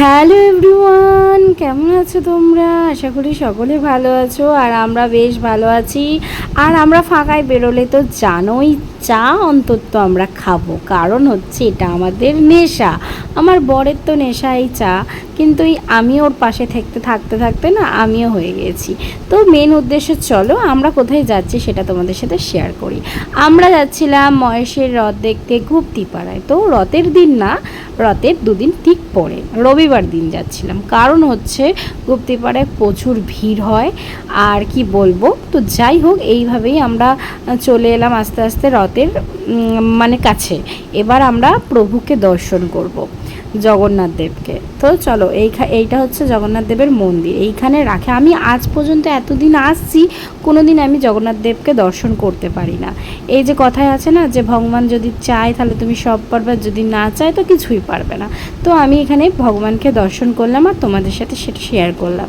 Hello everyone, কেমন আছো তোমরা? আশা করি সকলে ভালো আছো। আর আমরা বেশ ভালো আছি। আর আমরা ফাঁকায় বেরোলে তো জানোই, চা অন্তত আমরা খাবো, কারণ হচ্ছে এটা আমাদের নেশা। আমার বরের তো নেশা এই চা, কিন্তু আমি ওর পাশে থাকতে থাকতে থাকতে না আমিও হয়ে গেছি। তো মেন উদ্দেশ্য, চলো আমরা কোথায় যাচ্ছি সেটা তোমাদের সাথে শেয়ার করি। আমরা যাচ্ছিলাম মহেশের রথ দেখতে গুপ্তিপাড়ায়। তো রথের দিন না, রথের দুদিন ঠিক পরে রবিবার দিন যাচ্ছিলাম, কারণ হচ্ছে গুপ্তিপাড়ায় প্রচুর ভিড় হয়। আর কি বলবো, তো যাই হোক, এইভাবেই আমরা চলে এলাম আস্তে আস্তে রথের মানে কাছে। এবার আমরা প্রভুকে দর্শন করব, জগন্নাথ দেবকে। তো চলো, এইটা হচ্ছে জগন্নাথ দেবের মন্দির। এইখানে রাখে, আমি আজ পর্যন্ত এতদিন আসছি, কোনো দিন আমি জগন্নাথ দেবকে দর্শন করতে পারি না। এই যে কথায় আছে না, যে ভগবান যদি চায় তাহলে তুমি সব পারবে, যদি না চায় তো কিছুই পারবে না। তো আমি এখানে ভগবানকে দর্শন করলাম আর তোমাদের সাথে সেটা শেয়ার করলাম।